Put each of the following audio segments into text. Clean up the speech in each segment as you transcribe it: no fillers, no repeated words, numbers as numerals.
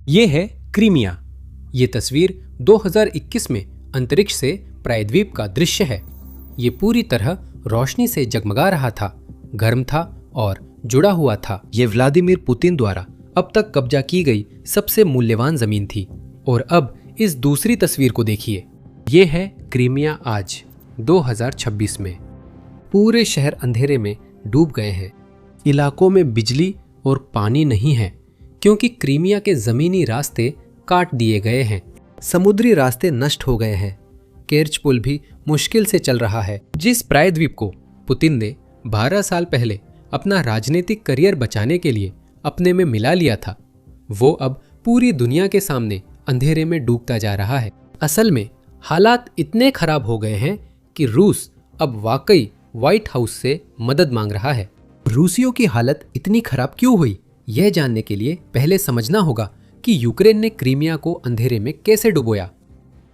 ये है क्रीमिया। ये तस्वीर 2021 में अंतरिक्ष से प्रायद्वीप का दृश्य है। ये पूरी तरह रोशनी से जगमगा रहा था, गर्म था और जुड़ा हुआ था। ये व्लादिमीर पुतिन द्वारा अब तक कब्जा की गई सबसे मूल्यवान जमीन थी। और अब इस दूसरी तस्वीर को देखिए। ये है क्रीमिया आज 2026 में। पूरे शहर अंधेरे में डूब गए हैं। इलाकों में बिजली और पानी नहीं है क्योंकि क्रीमिया के जमीनी रास्ते काट दिए गए हैं। समुद्री रास्ते नष्ट हो गए हैं। केर्च पुल भी मुश्किल से चल रहा है। जिस प्रायद्वीप को पुतिन ने 12 साल पहले अपना राजनीतिक करियर बचाने के लिए अपने में मिला लिया था, वो अब पूरी दुनिया के सामने अंधेरे में डूबता जा रहा है। असल में हालात इतने खराब हो गए हैं कि रूस अब वाकई व्हाइट हाउस से मदद मांग रहा है। रूसियों की हालत इतनी खराब क्यों हुई, यह जानने के लिए पहले समझना होगा कि यूक्रेन ने क्रीमिया को अंधेरे में कैसे डुबोया।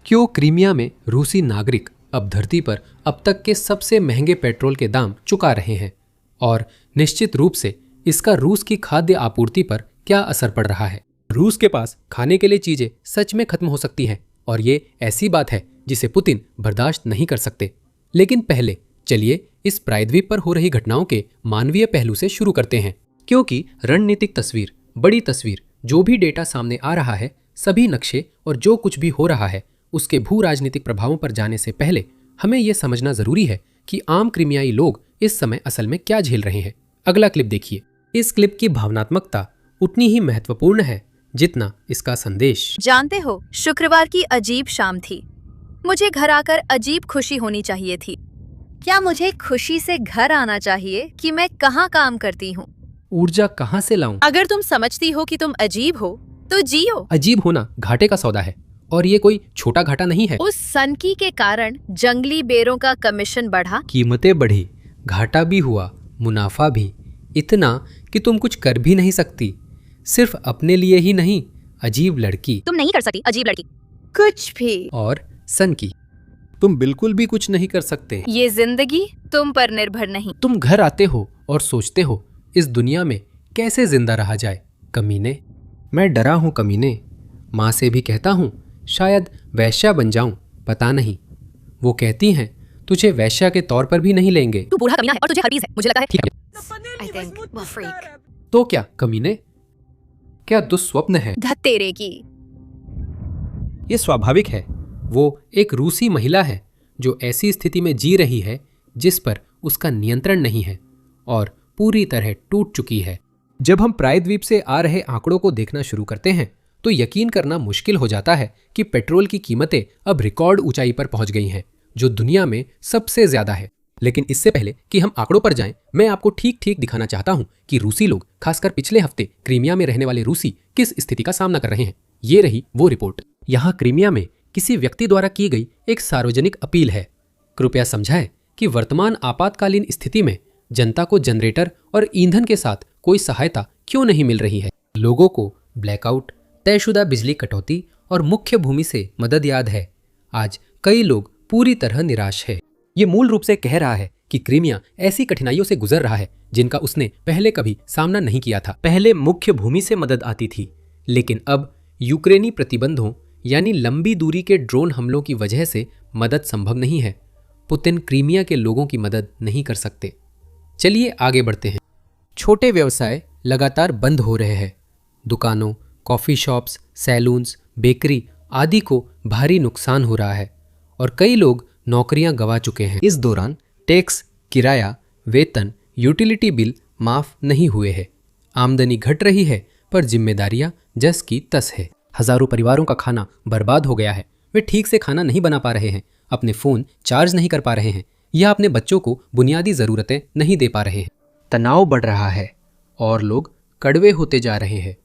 क्यों क्रीमिया में रूसी नागरिक अब धरती पर अब तक के सबसे महंगे पेट्रोल के दाम चुका रहे हैं, और निश्चित रूप से इसका रूस की खाद्य आपूर्ति पर क्या असर पड़ रहा है। रूस के पास खाने के लिए चीजें सच में खत्म हो सकती हैं, और ये ऐसी बात है जिसे पुतिन बर्दाश्त नहीं कर सकते। लेकिन पहले चलिए इस प्रायद्वीप पर हो रही घटनाओं के मानवीय पहलू से शुरू करते हैं, क्योंकि रणनीतिक तस्वीर, बड़ी तस्वीर, जो भी डेटा सामने आ रहा है, सभी नक्शे और जो कुछ भी हो रहा है उसके भू राजनीतिक प्रभावों पर जाने से पहले हमें यह समझना जरूरी है कि आम क्रीमियाई लोग इस समय असल में क्या झेल रहे हैं। अगला क्लिप देखिए। इस क्लिप की भावनात्मकता उतनी ही महत्वपूर्ण है जितना इसका संदेश। जानते हो, शुक्रवार की अजीब शाम थी। मुझे घर आकर अजीब खुशी होनी चाहिए थी। क्या मुझे खुशी से घर आना चाहिए कि मैं कहाँ काम करती हूँ? ऊर्जा कहाँ से लाऊं? अगर तुम समझती हो कि तुम अजीब हो तो जियो। अजीब होना घाटे का सौदा है, और ये कोई छोटा घाटा नहीं है। उस सनकी के कारण जंगली बेरों का कमीशन बढ़ा, कीमतें बढ़ी, घाटा भी हुआ, मुनाफा भी, इतना कि तुम कुछ कर भी नहीं सकती। सिर्फ अपने लिए ही नहीं, अजीब लड़की, तुम नहीं कर सकती, अजीब लड़की, कुछ भी। और सनकी, तुम बिल्कुल भी कुछ नहीं कर सकते। ये जिंदगी तुम पर निर्भर नहीं। तुम घर आते हो और सोचते हो इस दुनिया में कैसे जिंदा रहा जाए। कमीने, मैं डरा हूँ कमीने। माँ से भी कहता हूँ शायद वैश्या बन जाऊं, पता नहीं। वो कहती हैं तुझे वैश्या के तौर पर भी नहीं लेंगे। तू बूढ़ा कमीना है और तुझे हर्पीज है, मुझे लगता है। ठीक है। तो क्या कमीने, क्या दुस्वप्न है? धत्तेरे की। ये स्वाभाविक है। वो एक रूसी महिला है जो ऐसी स्थिति में जी रही है जिस पर उसका नियंत्रण नहीं है और पूरी तरह टूट चुकी है। जब हम प्रायद्वीप से आ रहे आंकड़ों को देखना शुरू करते हैं तो यकीन करना मुश्किल हो जाता है कि पेट्रोल की कीमतें अब रिकॉर्ड ऊंचाई पर पहुंच गई हैं, जो दुनिया में सबसे ज्यादा है। लेकिन इससे पहले कि हम आंकड़ों पर जाएं, मैं आपको ठीक ठीक दिखाना चाहता हूं कि रूसी लोग, खासकर पिछले हफ्ते क्रीमिया में रहने वाले रूसी, किस स्थिति का सामना कर रहे हैं। ये रही वो रिपोर्ट। यहाँ क्रीमिया में किसी व्यक्ति द्वारा की गई एक सार्वजनिक अपील है। कृपया समझाएं कि वर्तमान आपातकालीन स्थिति में जनता को जनरेटर और ईंधन के साथ कोई सहायता क्यों नहीं मिल रही है। लोगों को ब्लैकआउट, तयशुदा बिजली कटौती और मुख्य भूमि से मदद याद है। आज कई लोग पूरी तरह निराश है। ये मूल रूप से कह रहा है कि क्रीमिया ऐसी कठिनाइयों से गुजर रहा है जिनका उसने पहले कभी सामना नहीं किया था। पहले मुख्य भूमि से मदद आती थी, लेकिन अब यूक्रेनी प्रतिबंधों यानी लंबी दूरी के ड्रोन हमलों की वजह से मदद संभव नहीं है। पुतिन क्रीमिया के लोगों की मदद नहीं कर सकते। चलिए आगे बढ़ते हैं। छोटे व्यवसाय लगातार बंद हो रहे हैं। दुकानों, कॉफ़ी शॉप्स, सैलून्स, बेकरी आदि को भारी नुकसान हो रहा है और कई लोग नौकरियां गंवा चुके हैं। इस दौरान टैक्स, किराया, वेतन, यूटिलिटी बिल माफ नहीं हुए हैं। आमदनी घट रही है पर जिम्मेदारियां जस की तस है। हजारों परिवारों का खाना बर्बाद हो गया है। वे ठीक से खाना नहीं बना पा रहे हैं, अपने फ़ोन चार्ज नहीं कर पा रहे हैं या अपने बच्चों को बुनियादी ज़रूरतें नहीं दे पा रहे हैं। तनाव बढ़ रहा है और लोग कड़वे होते जा रहे हैं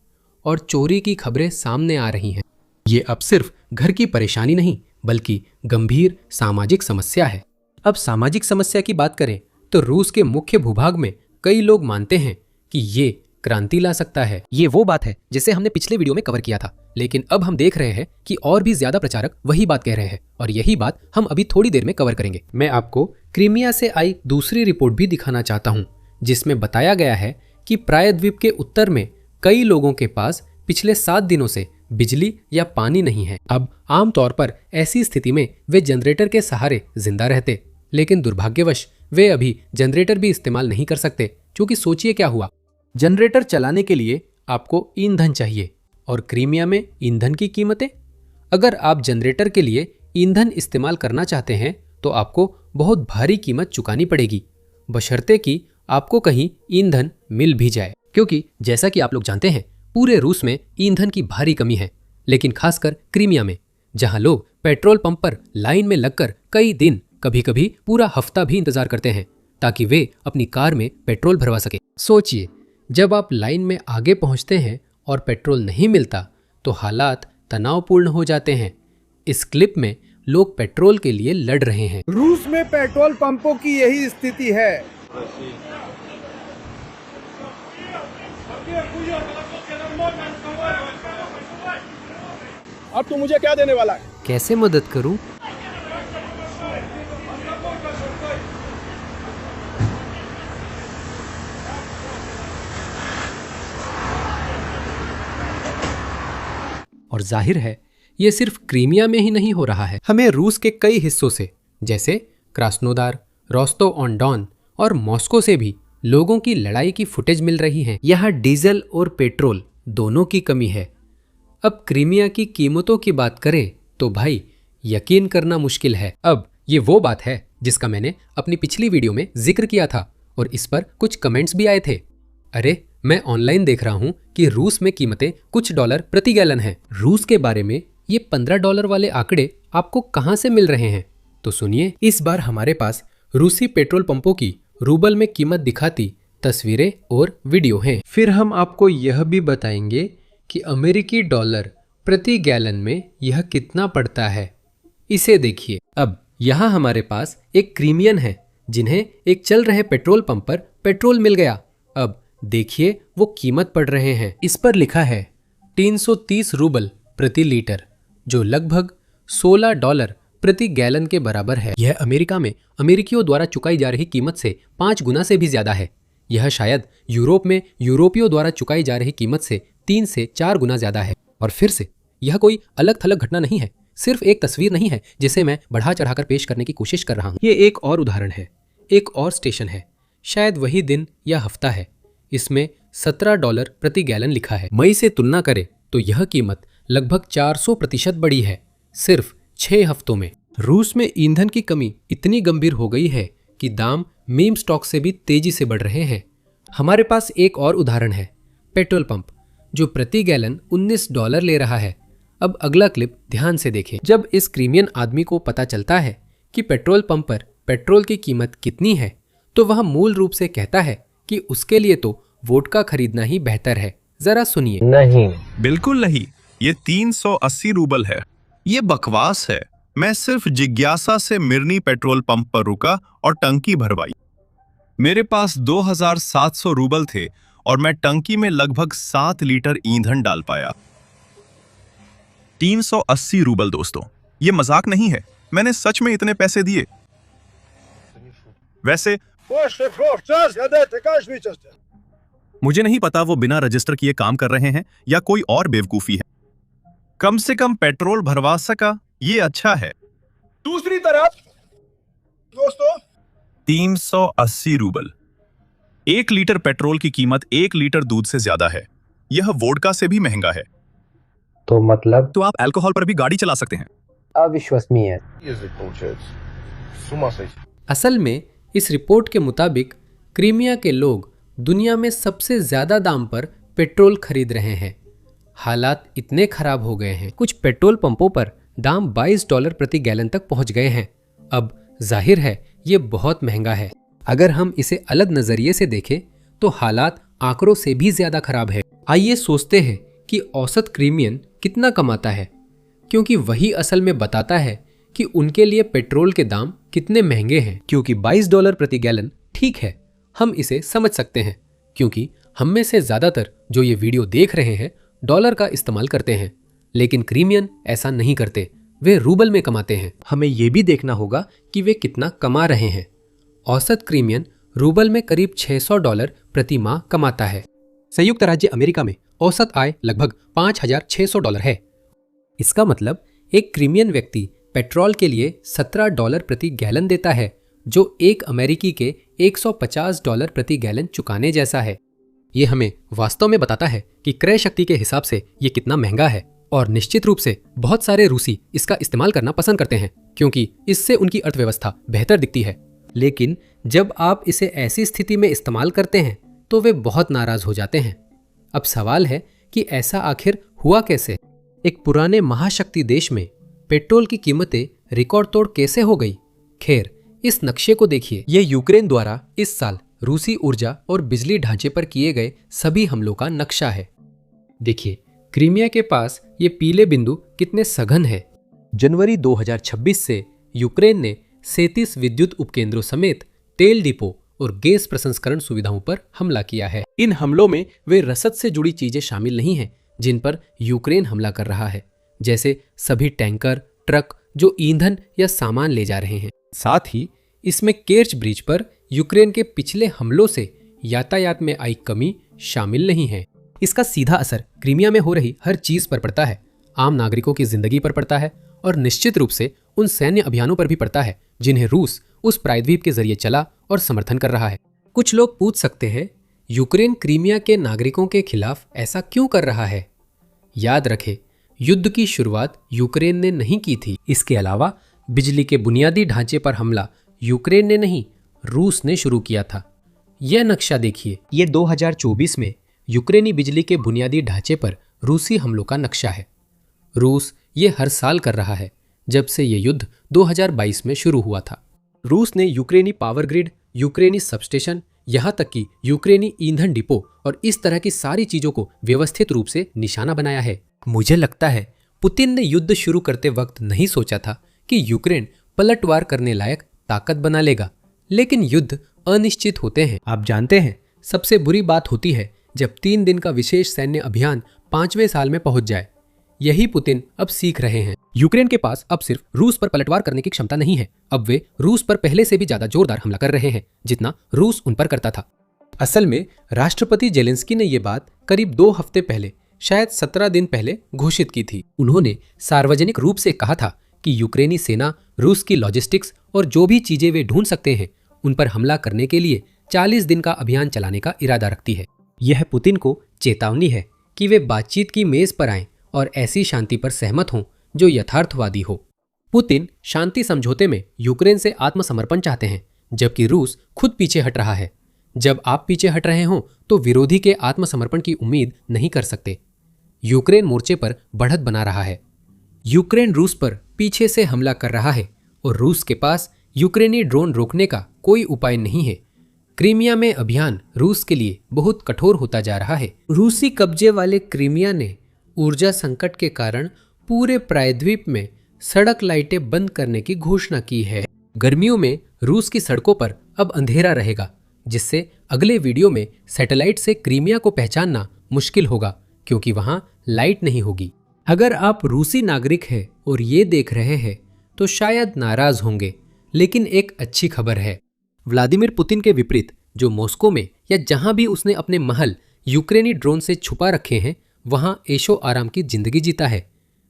और चोरी की खबरें सामने आ रही हैं। ये अब सिर्फ घर की परेशानी नहीं बल्कि गंभीर सामाजिक समस्या है। अब सामाजिक समस्या की बात करें तो रूस के मुख्य भूभाग में कई लोग मानते हैं कि ये क्रांति ला सकता है। ये वो बात है जिसे हमने पिछले वीडियो में कवर किया था, लेकिन अब हम देख रहे हैं कि और भी ज्यादा प्रचारक वही बात कह रहे हैं और यही बात हम अभी थोड़ी देर में कवर करेंगे। मैं आपको क्रीमिया से आई दूसरी रिपोर्ट भी दिखाना चाहता हूँ जिसमें बताया गया है कि प्रायद्वीप के उत्तर में कई लोगों के पास पिछले 7 दिनों से बिजली या पानी नहीं है। अब आमतौर पर ऐसी स्थिति में वे जनरेटर के सहारे जिंदा रहते, लेकिन दुर्भाग्यवश वे अभी जनरेटर भी इस्तेमाल नहीं कर सकते, क्योंकि सोचिए क्या हुआ। जनरेटर चलाने के लिए आपको ईंधन चाहिए, और क्रीमिया में ईंधन की कीमतें। अगर आप जनरेटर के लिए ईंधन इस्तेमाल करना चाहते हैं तो आपको बहुत भारी कीमत चुकानी पड़ेगी, बशर्ते कि आपको कहीं ईंधन मिल भी जाए, क्योंकि जैसा कि आप लोग जानते हैं पूरे रूस में ईंधन की भारी कमी है, लेकिन खासकर क्रीमिया में, जहां लोग पेट्रोल पंप पर लाइन में लगकर कई दिन, कभी कभी पूरा हफ्ता भी इंतजार करते हैं ताकि वे अपनी कार में पेट्रोल भरवा सके। सोचिए, जब आप लाइन में आगे पहुंचते हैं और पेट्रोल नहीं मिलता तो हालात तनावपूर्ण हो जाते हैं। इस क्लिप में लोग पेट्रोल के लिए लड़ रहे हैं। रूस में पेट्रोल पंपों की यही स्थिति है। अब तू मुझे क्या देने वाला है? कैसे मदद करूं? और जाहिर है ये सिर्फ क्रीमिया में ही नहीं हो रहा है। हमें रूस के कई हिस्सों से, जैसे क्रास्नोदार, रोस्टोव ऑन डॉन और मॉस्को से भी लोगों की लड़ाई की फुटेज मिल रही है। यहाँ डीजल और पेट्रोल दोनों की कमी है। अब क्रीमिया की कीमतों की बात करें तो भाई यकीन करना मुश्किल है। अब ये वो बात है जिसका मैंने अपनी पिछली वीडियो में जिक्र किया था और इस पर कुछ कमेंट्स भी आए थे। अरे, मैं ऑनलाइन देख रहा हूं कि रूस में कीमतें कुछ डॉलर प्रति गैलन हैं। रूस के बारे में ये $15 वाले आंकड़े आपको कहां से मिल रहे हैं? तो सुनिए, इस बार हमारे पास रूसी पेट्रोल पंपों की रूबल में कीमत दिखाती तस्वीरें और वीडियो हैं। फिर हम आपको यह भी बताएंगे कि अमेरिकी डॉलर प्रति गैलन में यह कितना पड़ता है। इसे देखिए। अब यहाँ हमारे पास एक क्रीमियन है जिन्हें एक चल रहे पेट्रोल पंप पर पेट्रोल मिल गया। अब देखिए वो कीमत पढ़ रहे हैं। इस पर लिखा है 330 रूबल प्रति लीटर, जो लगभग $16 प्रति गैलन के बराबर है। यह अमेरिका में अमेरिकियों द्वारा चुकाई जा रही कीमत से 5 गुना से भी ज्यादा है। यह शायद यूरोप में यूरोपियों द्वारा चुकाई जा रही कीमत से 3 से 4 गुना ज्यादा है। और फिर से यह कोई अलग थलग घटना नहीं है, सिर्फ एक तस्वीर नहीं है जिसे मैं बढ़ा चढ़ाकर पेश करने की कोशिश कर रहा हूँ। ये एक और उदाहरण है, एक और स्टेशन है, शायद वही दिन या हफ्ता है। इसमें $17 प्रति गैलन लिखा है। मई से तुलना करें तो यह कीमत लगभग 400% बढ़ी है सिर्फ 6 हफ्तों में। रूस में ईंधन की कमी इतनी गंभीर हो गई है कि दाम मीम स्टॉक से भी तेजी से बढ़ रहे हैं। हमारे पास एक और उदाहरण है, पेट्रोल पंप, जो प्रति गैलन $19 ले रहा है। अब अगला क्लिप ध्यान से देखें। जब इस क्रीमियन आदमी को पता चलता है कि पेट्रोल पंप पर पेट्रोल की कीमत कितनी है, तो वह मूल रूप से कहता है कि उसके लिए तो वोडका खरीदना ही बेहतर है। जरा सुनिए। नहीं, बिल्कुल नहीं, ये 380 रूबल है। ये बकवास है। मैं सिर्फ जिज्ञासा से मिर्नी पेट्रोल पंप पर रुका और टंकी भरवाई। मेरे पास 2700 रूबल थे और मैं टंकी में लगभग 7 लीटर ईंधन डाल पाया। 380 रूबल दोस्तों, ये मजाक नहीं है। मैंने सच में इतने पैसे दिए। वैसे मुझे नहीं पता वो बिना रजिस्टर किए काम कर रहे हैं या कोई और बेवकूफी है। कम से कम पेट्रोल भरवा सका, ये अच्छा है। दूसरी तरफ दोस्तों 380 रूबल। 1 लीटर पेट्रोल की कीमत 1 लीटर दूध से ज्यादा है। यह वोडका से भी महंगा है। तो मतलब तो आप अल्कोहल पर भी गाड़ी चला सकते हैं। अविश्वसनीय। असल में इस रिपोर्ट के मुताबिक क्रीमिया के लोग दुनिया में सबसे ज्यादा दाम पर पेट्रोल खरीद रहे हैं। हालात इतने खराब हो गए हैं, कुछ पेट्रोल पंपों पर दाम $22 प्रति गैलन तक पहुंच गए हैं। अब जाहिर है ये बहुत महंगा है। अगर हम इसे अलग नजरिए से देखें तो हालात आंकड़ों से भी ज्यादा खराब है। आइए सोचते हैं कि औसत क्रीमियन कितना कमाता है, क्योंकि वही असल में बताता है कि उनके लिए पेट्रोल के दाम कितने महंगे हैं। क्योंकि $22 प्रति गैलन ठीक है, हम इसे समझ सकते हैं, क्योंकि हम में से ज्यादातर जो ये वीडियो देख रहे हैं डॉलर का इस्तेमाल करते हैं। लेकिन क्रीमियन ऐसा नहीं करते, वे रूबल में कमाते हैं। हमें यह भी देखना होगा कि वे कितना कमा रहे हैं। औसत क्रीमियन रूबल में करीब $600 प्रति माह कमाता है। संयुक्त राज्य अमेरिका में औसत आय लगभग $5,600 है। इसका मतलब एक क्रीमियन व्यक्ति पेट्रोल के लिए $17 प्रति गैलन देता है, जो एक अमेरिकी के $150 प्रति गैलन चुकाने जैसा है। ये हमें वास्तव में बताता है कि क्रय शक्ति के हिसाब से ये कितना महंगा है, और निश्चित रूप से बहुत सारे रूसी इसका इस्तेमाल करना पसंद करते हैं क्योंकि इससे उनकी अर्थव्यवस्था बेहतर दिखती है। लेकिन जब आप इसे ऐसी स्थिति में इस्तेमाल करते हैं तो वे बहुत नाराज हो जाते हैं। अब सवाल है कि ऐसा आखिर हुआ कैसे? एक पुराने महाशक्ति देश में पेट्रोल की कीमतें रिकॉर्ड तोड़ कैसे हो गई? खैर, इस नक्शे को देखिए। यह यूक्रेन द्वारा इस साल रूसी ऊर्जा और बिजली ढांचे पर किए गए सभी हमलों का नक्शा है। देखिए, क्रीमिया के पास ये पीले बिंदु कितने सघन है। जनवरी 2026 से यूक्रेन ने 37 विद्युत उपकेंद्रों समेत तेल डिपो और गैस प्रसंस्करण सुविधाओं पर हमला किया है। इन हमलों में वे रसद से जुड़ी चीजें शामिल नहीं हैं जिन पर यूक्रेन हमला कर रहा है, जैसे सभी टैंकर, ट्रक जो ईंधन या सामान ले जा रहे हैं। साथ ही इसमें केर्च ब्रिज पर यूक्रेन के पिछले हमलों से यातायात में आई कमी शामिल नहीं है। इसका सीधा असर क्रीमिया में हो रही हर चीज पर पड़ता है, आम नागरिकों की जिंदगी पर पड़ता है और निश्चित रूप से उन सैन्य अभियानों पर भी पड़ता है जिन्हें रूस उस प्रायद्वीप के जरिए चला और समर्थन कर रहा है। कुछ लोग पूछ सकते हैं, यूक्रेन क्रीमिया के नागरिकों के खिलाफ ऐसा क्यों कर रहा है? याद रखें, युद्ध की शुरुआत यूक्रेन ने नहीं की थी। इसके अलावा बिजली के बुनियादी ढांचे पर हमला यूक्रेन ने नहीं, रूस ने शुरू किया था। यह नक्शा देखिए, ये 2024 में यूक्रेनी बिजली के बुनियादी ढांचे पर रूसी हमलों का नक्शा है। रूस ये हर साल कर रहा है जब से ये युद्ध 2022 में शुरू हुआ था। रूस ने यूक्रेनी पावर ग्रिड, यूक्रेनी सबस्टेशन, यहाँ तक कि यूक्रेनी ईंधन डिपो और इस तरह की सारी चीजों को व्यवस्थित रूप से निशाना बनाया है। मुझे लगता है पुतिन ने युद्ध शुरू करते वक्त नहीं सोचा था कि यूक्रेन पलटवार करने लायक ताकत बना लेगा, लेकिन युद्ध अनिश्चित होते हैं। आप जानते हैं, सबसे बुरी बात होती है जब 3 दिन का विशेष सैन्य अभियान 5वें साल में पहुंच जाए। यही पुतिन अब सीख रहे हैं। यूक्रेन के पास अब सिर्फ रूस पर पलटवार करने की क्षमता नहीं है, अब वे रूस पर पहले से भी ज्यादा जोरदार हमला कर रहे हैं जितना रूस उन पर करता था। असल में राष्ट्रपति जेलेंस्की ने यह बात करीब 2 हफ्ते पहले, शायद 17 दिन पहले घोषित की थी। उन्होंने सार्वजनिक रूप से कहा था कि यूक्रेनी सेना रूस की लॉजिस्टिक्स और जो भी चीजें वे ढूंढ सकते हैं उन पर हमला करने के लिए 40 दिन का अभियान चलाने का इरादा रखती है। यह पुतिन को चेतावनी है कि वे बातचीत की मेज पर आएं और ऐसी शांति पर सहमत हों जो यथार्थवादी हो। पुतिन शांति समझौते में यूक्रेन से आत्मसमर्पण चाहते हैं, जबकि रूस खुद पीछे हट रहा है। जब आप पीछे हट रहे हों तो विरोधी के आत्मसमर्पण की उम्मीद नहीं कर सकते। यूक्रेन मोर्चे पर बढ़त बना रहा है। यूक्रेन रूस पर पीछे से हमला कर रहा है और रूस के पास यूक्रेनी ड्रोन रोकने का कोई उपाय नहीं है। क्रीमिया में अभियान रूस के लिए बहुत कठोर होता जा रहा है। रूसी कब्जे वाले क्रीमिया ने ऊर्जा संकट के कारण पूरे प्रायद्वीप में सड़क लाइटें बंद करने की घोषणा की है। गर्मियों में रूस की सड़कों पर अब अंधेरा रहेगा, जिससे अगले वीडियो में सैटेलाइट से क्रीमिया को पहचानना मुश्किल होगा क्योंकि वहां लाइट नहीं होगी। अगर आप रूसी नागरिक हैं और ये देख रहे हैं तो शायद नाराज होंगे, लेकिन एक अच्छी खबर है। व्लादिमीर पुतिन के विपरीत, जो मॉस्को में या जहां भी उसने अपने महल यूक्रेनी ड्रोन से छुपा रखे हैं, वहां ऐशो आराम की जिंदगी जीता है।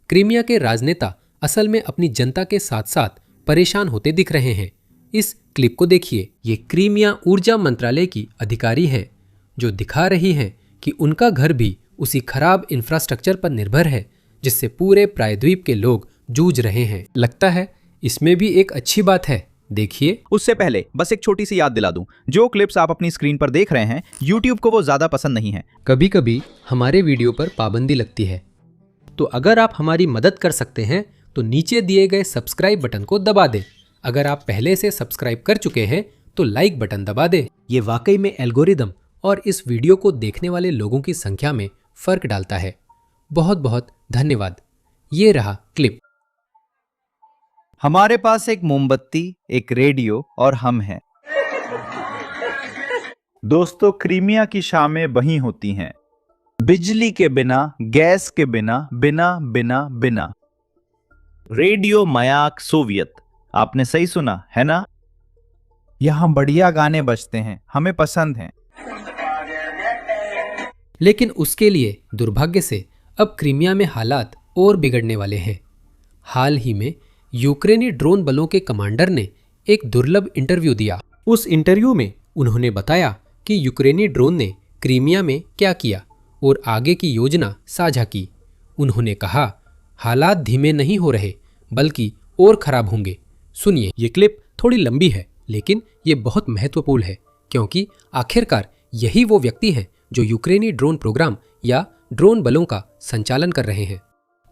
क्रीमिया के राजनेता असल में अपनी जनता के साथ साथ परेशान होते दिख रहे हैं। इस क्लिप को देखिए। ये क्रीमिया ऊर्जा मंत्रालय की अधिकारी है जो दिखा रही हैं कि उनका घर भी उसी खराब इंफ्रास्ट्रक्चर पर निर्भर है जिससे पूरे प्रायद्वीप के लोग जूझ रहे हैं। लगता है इसमें भी एक अच्छी बात है, देखिए। उससे पहले बस एक छोटी सी याद दिला दूं, जो क्लिप्स आप अपनी स्क्रीन पर देख रहे हैं YouTube को वो ज्यादा पसंद नहीं है। कभी कभी हमारे वीडियो पर पाबंदी लगती है, तो अगर आप हमारी मदद कर सकते हैं तो नीचे दिए गए सब्सक्राइब बटन को दबा दें। अगर आप पहले से सब्सक्राइब कर चुके हैं तो लाइक बटन दबा दें। ये वाकई में एल्गोरिदम और इस वीडियो को देखने वाले लोगों की संख्या में फर्क डालता है। बहुत बहुत धन्यवाद। ये रहा क्लिप। हमारे पास एक मोमबत्ती, एक रेडियो और हम हैं। दोस्तों, क्रीमिया की शामें वहीं होती हैं, बिजली के बिना, गैस के बिना, बिना बिना बिना। रेडियो मयाक सोवियत, आपने सही सुना है ना? यहाँ बढ़िया गाने बजते हैं, हमें पसंद हैं। लेकिन उसके लिए दुर्भाग्य से अब क्रीमिया में हालात और बिगड़ने वाले हैं। हाल ही में यूक्रेनी ड्रोन बलों के कमांडर ने एक दुर्लभ इंटरव्यू दिया। उस इंटरव्यू में उन्होंने बताया कि यूक्रेनी ड्रोन ने क्रीमिया में क्या किया और आगे की योजना साझा की। उन्होंने कहा, हालात धीमे नहीं हो रहे बल्कि और खराब होंगे। सुनिए, ये क्लिप थोड़ी लंबी है लेकिन ये बहुत महत्वपूर्ण है, क्योंकि आखिरकार यही वो व्यक्ति हैं जो यूक्रेनी ड्रोन प्रोग्राम या ड्रोन बलों का संचालन कर रहे हैं।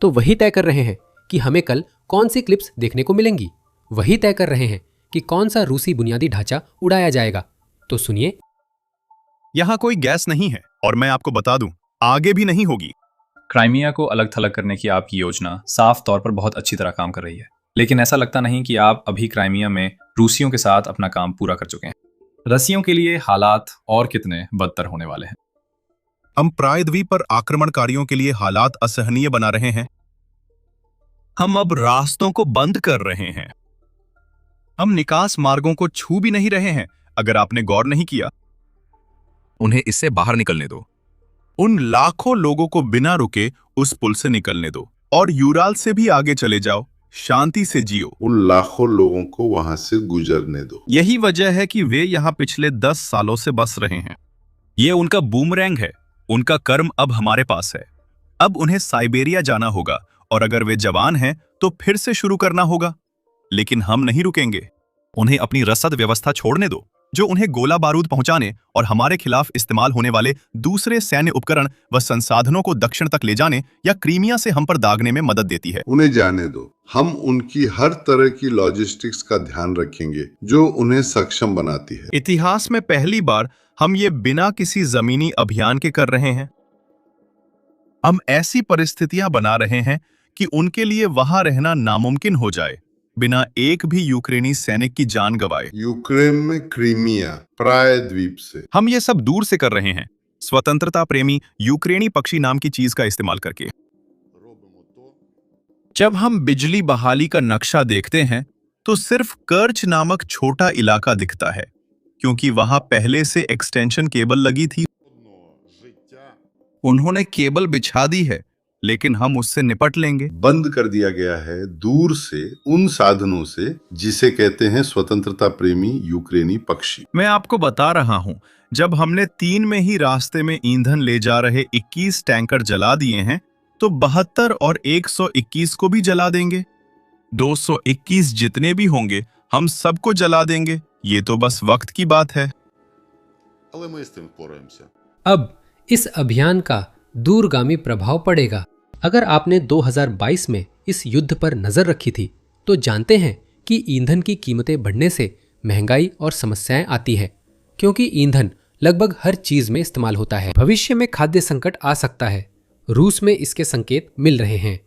तो वही तय कर रहे हैं कि हमें कल कौन सी क्लिप्स देखने को मिलेंगी। वही तय कर रहे हैं कि कौन सा रूसी बुनियादी ढांचा उड़ाया जाएगा। तो सुनिए, यहाँ कोई गैस नहीं है और मैं आपको बता दूं, आगे भी नहीं होगी। क्राइमिया को अलग थलग करने की आपकी योजना साफ तौर पर बहुत अच्छी तरह काम कर रही है, लेकिन ऐसा लगता नहीं कि आप अभी क्राइमिया में रूसियों के साथ अपना काम पूरा कर चुके हैं। रसियों के लिए हालात और कितने बदतर होने वाले हैं। हम प्रायद्वीप पर आक्रमणकारियों के लिए हालात असहनीय बना रहे हैं। हम अब रास्तों को बंद कर रहे हैं। हम निकास मार्गों को छू भी नहीं रहे हैं। अगर आपने गौर नहीं किया, उन्हें इससे बाहर निकलने दो। उन लाखों लोगों को बिना रुके उस पुल से निकलने दो और यूराल से भी आगे चले जाओ। शांति से जियो। उन लाखों लोगों को वहां से गुजरने दो। यही वजह है कि वे यहां पिछले 10 सालों से बस रहे हैं। ये उनका बूमरैंग है। उनका कर्म अब हमारे पास है। अब उन्हें साइबेरिया जाना होगा और अगर वे जवान हैं तो फिर से शुरू करना होगा। लेकिन हम नहीं रुकेंगे। उन्हें अपनी रसद व्यवस्था छोड़ने दो, जो उन्हें गोला बारूद पहुंचाने और हमारे खिलाफ इस्तेमाल होने वाले दूसरे सैन्य उपकरण व संसाधनों को दक्षिण तक ले जाने या क्रीमिया से हम पर दागने में मदद देती है। उन्हें जाने दो। हम उनकी हर तरह की लॉजिस्टिक्स का ध्यान रखेंगे जो उन्हें सक्षम बनाती है। इतिहास में पहली बार हम ये बिना किसी जमीनी अभियान के कर रहे हैं। हम ऐसी परिस्थितियां बना रहे हैं कि उनके लिए वहां रहना नामुमकिन हो जाए, बिना एक भी यूक्रेनी सैनिक की जान गंवाए। यूक्रेन में क्रीमिया प्रायद्वीप से। हम ये सब दूर से कर रहे हैं, स्वतंत्रता प्रेमी यूक्रेनी पक्षी नाम की चीज का इस्तेमाल करके। जब हम बिजली बहाली का नक्शा देखते हैं तो सिर्फ कर्च नामक छोटा इलाका दिखता है, क्योंकि वहां पहले से एक्सटेंशन केबल लगी थी। उन्होंने केबल बिछा दी है, लेकिन हम उससे निपट लेंगे। बंद कर दिया गया है दूर से उन साधनों से जिसे कहते हैं स्वतंत्रता प्रेमी यूक्रेनी पक्षी। मैं आपको बता रहा हूं, जब हमने 3 में ही रास्ते में ईंधन ले जा रहे 21 टैंकर जला दिए हैं तो 72 और 121 को भी जला देंगे। 221 जितने भी होंगे हम सबको जला देंगे। ये तो बस वक्त की बात है। अब इस अभियान का दूरगामी प्रभाव पड़ेगा। अगर आपने 2022 में इस युद्ध पर नजर रखी थी तो जानते हैं कि ईंधन की कीमतें बढ़ने से महंगाई और समस्याएं आती हैं, क्योंकि ईंधन लगभग हर चीज में इस्तेमाल होता है। भविष्य में खाद्य संकट आ सकता है। रूस में इसके संकेत मिल रहे हैं।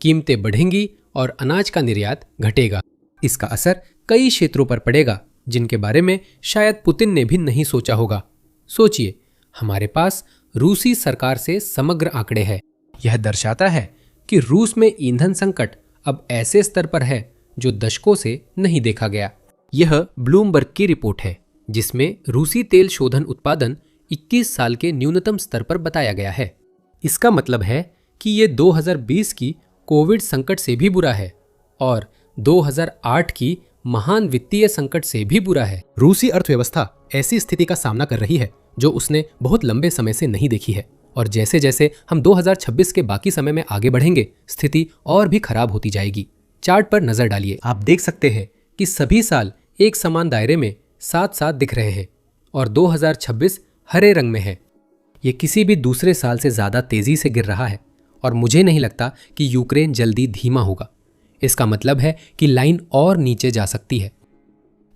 कीमतें बढ़ेंगी और अनाज का निर्यात घटेगा। इसका असर कई क्षेत्रों पर पड़ेगा जिनके बारे में शायद पुतिन ने भी नहीं सोचा होगा। सोचिए, हमारे पास रूसी सरकार से समग्र आंकड़े हैं। यह दर्शाता है कि रूस में ईंधन संकट अब ऐसे स्तर पर है जो दशकों से नहीं देखा गया। यह ब्लूमबर्ग की रिपोर्ट है, जिसमें रूसी तेल शोधन उत्पादन 21 साल के न्यूनतम स्तर पर बताया गया है। इसका मतलब है कि ये 2020 की कोविड संकट से भी बुरा है और 2008 की महान वित्तीय संकट से भी बुरा है। रूसी अर्थव्यवस्था ऐसी स्थिति का सामना कर रही है जो उसने बहुत लंबे समय से नहीं देखी है, और जैसे जैसे हम 2026 के बाकी समय में आगे बढ़ेंगे, स्थिति और भी खराब होती जाएगी। चार्ट पर नजर डालिए। आप देख सकते हैं कि सभी साल एक समान दायरे में साथ साथ दिख रहे हैं और 2026 हरे रंग में है। ये किसी भी दूसरे साल से ज्यादा तेजी से गिर रहा है और मुझे नहीं लगता कि यूक्रेन जल्दी धीमा होगा। इसका मतलब है कि लाइन और नीचे जा सकती है।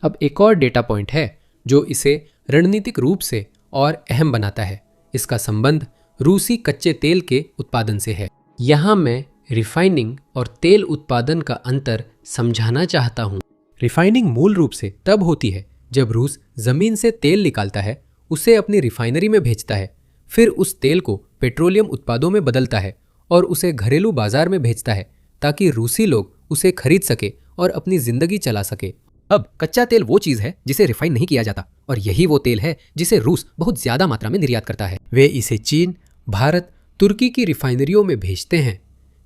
अब एक और डेटा पॉइंट है जो इसे रणनीतिक रूप से और अहम बनाता है। इसका संबंध रूसी कच्चे तेल के उत्पादन से है। यहाँ मैं रिफाइनिंग और तेल उत्पादन का अंतर समझाना चाहता हूँ। रिफाइनिंग मूल रूप से तब होती है जब रूस जमीन से तेल निकालता है, उसे अपनी रिफाइनरी में भेजता है, फिर उस तेल को पेट्रोलियम उत्पादों में बदलता है और उसे घरेलू बाजार में भेजता है ताकि रूसी लोग उसे खरीद सके और अपनी जिंदगी चला सके। अब कच्चा तेल वो चीज है जिसे रिफाइन नहीं किया जाता, और यही वो तेल है जिसे रूस बहुत ज्यादा मात्रा में निर्यात करता है। वे इसे चीन, भारत तुर्की की रिफाइनरियों में भेजते हैं,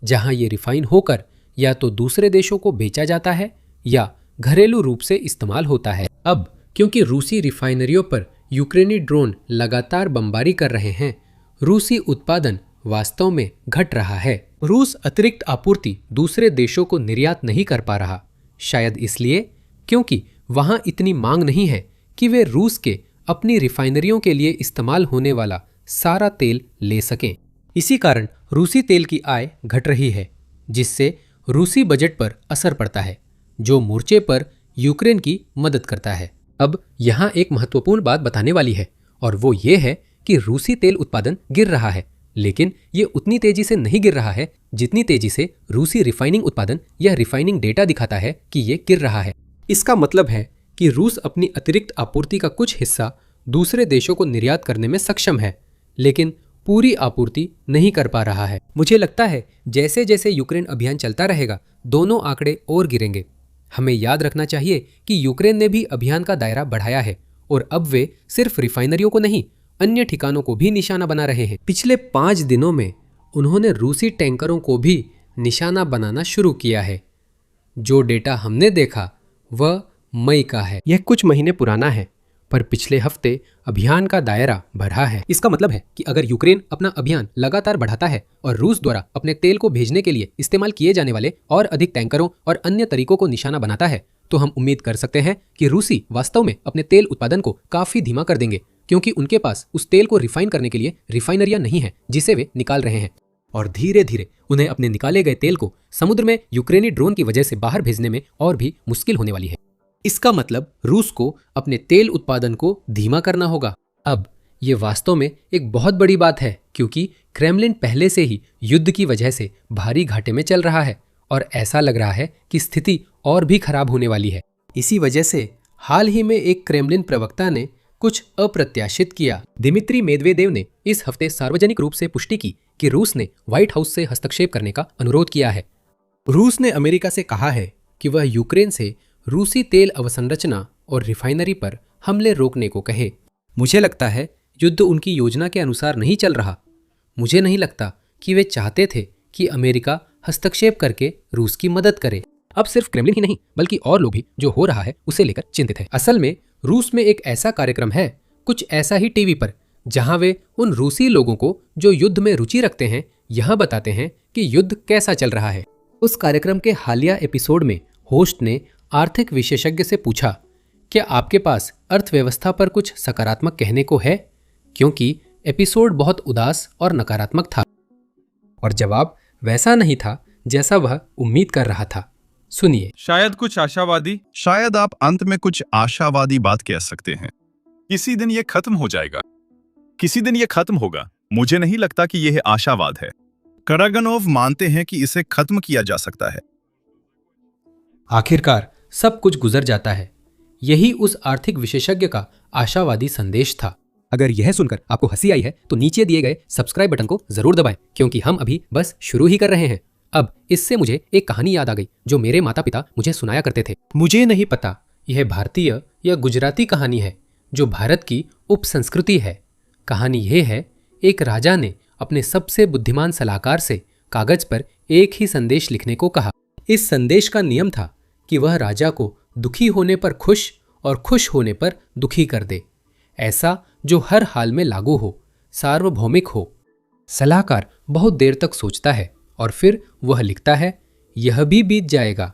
जहां ये रिफाइन होकर या तो दूसरे देशों को बेचा जाता है या घरेलू रूप से इस्तेमाल होता है। अब क्योंकि रूसी रिफाइनरियों पर यूक्रेनी ड्रोन लगातार बमबारी कर रहे हैं, रूसी उत्पादन वास्तव में घट रहा है। रूस अतिरिक्त आपूर्ति दूसरे देशों को निर्यात नहीं कर पा रहा, शायद इसलिए क्योंकि वहां इतनी मांग नहीं है कि वे रूस के अपनी रिफाइनरियों के लिए इस्तेमाल होने वाला सारा तेल ले सकें। इसी कारण रूसी तेल की आय घट रही है, जिससे रूसी बजट पर असर पड़ता है, जो मोर्चे पर यूक्रेन की मदद करता है। अब यहाँ एक महत्वपूर्ण बात बताने वाली है, और वो ये है कि रूसी तेल उत्पादन गिर रहा है, लेकिन ये उतनी तेजी से नहीं गिर रहा है जितनी तेजी से रूसी रिफाइनिंग उत्पादन या रिफाइनिंग डेटा दिखाता है कि ये गिर रहा है। इसका मतलब है कि रूस अपनी अतिरिक्त आपूर्ति का कुछ हिस्सा दूसरे देशों को निर्यात करने में सक्षम है, लेकिन पूरी आपूर्ति नहीं कर पा रहा है। मुझे लगता है जैसे जैसे यूक्रेन अभियान चलता रहेगा, दोनों आंकड़े और गिरेंगे। हमें याद रखना चाहिए कि यूक्रेन ने भी अभियान का दायरा बढ़ाया है और अब वे सिर्फ रिफाइनरियों को नहीं, अन्य ठिकानों को भी निशाना बना रहे हैं। पिछले 5 दिनों में उन्होंने रूसी टैंकरों को भी निशाना बनाना शुरू किया है। जो डेटा हमने देखा वह मई का है। यह कुछ महीने पुराना है, पर पिछले हफ्ते अभियान का दायरा बढ़ा है। इसका मतलब है कि अगर यूक्रेन अपना अभियान लगातार बढ़ाता है और रूस द्वारा अपने तेल को भेजने के लिए इस्तेमाल किए जाने वाले और अधिक टैंकरों और अन्य तरीकों को निशाना बनाता है, तो हम उम्मीद कर सकते हैं कि रूसी वास्तव में अपने तेल उत्पादन को काफी धीमा कर देंगे, क्योंकि उनके पास उस तेल को रिफाइन करने के लिए रिफाइनरियां नहीं है जिसे वे निकाल रहे हैं, और धीरे धीरे उन्हें अपने निकाले गए तेल को समुद्र में यूक्रेनी ड्रोन की वजह से बाहर भेजने में और भी मुश्किल होने वाली है। इसका मतलब रूस को अपने तेल उत्पादन को धीमा करना होगा। अब ये वास्तव में एक बहुत बड़ी बात है, क्योंकि क्रेमलिन पहले से ही युद्ध की वजह से भारी घाटे में चल रहा है और ऐसा लग रहा है कि स्थिति और भी खराब होने वाली है। इसी वजह से हाल ही में एक क्रेमलिन प्रवक्ता ने कुछ अप्रत्याशित किया। दिमित्री मेदवेदेव ने इस हफ्ते सार्वजनिक रूप से पुष्टि की कि रूस ने व्हाइट हाउस से हस्तक्षेप करने का अनुरोध किया है। रूस ने अमेरिका से कहा है कि वह यूक्रेन से रूसी तेल अवसंरचना और रिफाइनरी पर हमले रोकने को कहे। मुझे लगता है युद्ध उनकी योजना के अनुसार नहीं चल रहा। मुझे नहीं लगता कि वे चाहते थे कि अमेरिका हस्तक्षेप करके रूस की मदद करे। अब सिर्फ क्रेमलिन ही नहीं, बल्कि और लोग भी जो हो रहा है उसे लेकर चिंतित है। असल में रूस में एक ऐसा कार्यक्रम है, कुछ ऐसा ही टीवी पर, जहां वे उन रूसी लोगों को जो युद्ध में रुचि रखते हैं यह बताते हैं कि युद्ध कैसा चल रहा है। उस कार्यक्रम के हालिया एपिसोड में होस्ट ने आर्थिक विशेषज्ञ से पूछा, क्या आपके पास अर्थव्यवस्था पर कुछ सकारात्मक कहने को है, क्योंकि एपिसोड बहुत उदास और नकारात्मक था। और जवाब वैसा नहीं था जैसा वह उम्मीद कर रहा था। सुनिए। शायद कुछ आशावादी, शायद आप अंत में कुछ आशावादी बात कह सकते हैं। किसी दिन ये खत्म हो जाएगा, किसी दिन ये खत्म होगा। मुझे नहीं लगता कि यह आशावाद है। करागनोव मानते हैं कि इसे खत्म किया जा सकता है। आखिरकार सब कुछ गुजर जाता है। यही उस आर्थिक विशेषज्ञ का आशावादी संदेश था। अगर यह सुनकर आपको हंसी आई है तो नीचे दिए गए सब्सक्राइब बटन को जरूर दबाएं, क्योंकि हम अभी बस शुरू ही कर रहे हैं। अब इससे मुझे एक कहानी याद आ गई जो मेरे माता पिता मुझे सुनाया करते थे। मुझे नहीं पता यह भारतीय या गुजराती कहानी है, जो भारत की उपसंस्कृति है। कहानी यह है, एक राजा ने अपने सबसे बुद्धिमान सलाहकार से कागज पर एक ही संदेश लिखने को कहा। इस संदेश का नियम था कि वह राजा को दुखी होने पर खुश और खुश होने पर दुखी कर दे, ऐसा जो हर हाल में लागू हो, सार्वभौमिक हो। सलाहकार बहुत देर तक सोचता है और फिर वह लिखता है, यह भी बीत जाएगा।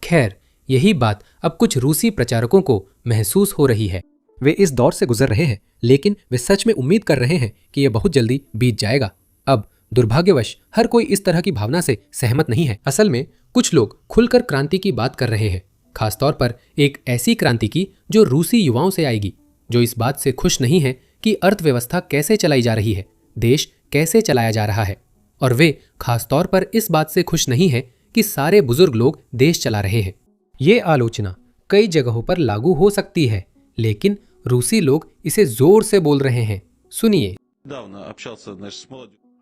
खैर, यही बात अब कुछ रूसी प्रचारकों को महसूस हो रही है। वे इस दौर से गुजर रहे हैं, लेकिन वे सच में उम्मीद कर रहे हैं कि यह बहुत जल्दी बीत जाएगा। अब दुर्भाग्यवश हर कोई इस तरह की भावना से सहमत नहीं है। असल में कुछ लोग खुलकर क्रांति की बात कर रहे हैं, खासतौर पर एक ऐसी क्रांति की जो रूसी युवाओं से आएगी, जो इस बात से खुश नहीं है कि अर्थव्यवस्था कैसे चलाई जा रही है, देश कैसे चलाया जा रहा है। और वे खासतौर पर इस बात से खुश नहीं है कि सारे बुजुर्ग लोग देश चला रहे हैं। ये आलोचना कई जगहों पर लागू हो सकती है, लेकिन रूसी लोग इसे जोर से बोल रहे हैं। सुनिए।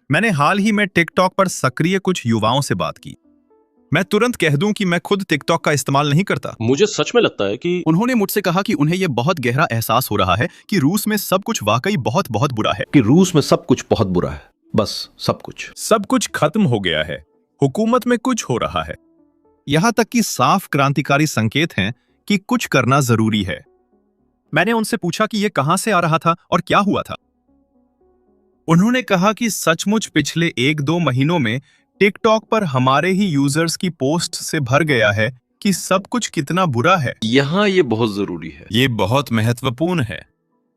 मैंने हाल ही में टिकटॉक पर सक्रिय कुछ युवाओं से बात की। मैं तुरंत कह दूं कि मैं खुद टिकटॉक का इस्तेमाल नहीं करता। मुझे सच में लगता है कि उन्होंने मुझसे कहा कि उन्हें यह बहुत गहरा एहसास हो रहा है कि रूस में सब कुछ वाकई बहुत बहुत बुरा है। रूस में सब कुछ बहुत बुरा है। बस सब कुछ खत्म हो गया है। हुकूमत में कुछ हो रहा है। यहां तक कि साफ क्रांतिकारी संकेत हैं कि कुछ करना जरूरी है। मैंने उनसे पूछा कि यह कहां से आ रहा था और क्या हुआ था। उन्होंने कहा कि सचमुच पिछले 1-2 महीनों में टिकटॉक पर हमारे ही यूजर्स की पोस्ट से भर गया है कि सब कुछ कितना बुरा है। यहाँ ये बहुत जरूरी है। ये बहुत महत्वपूर्ण है।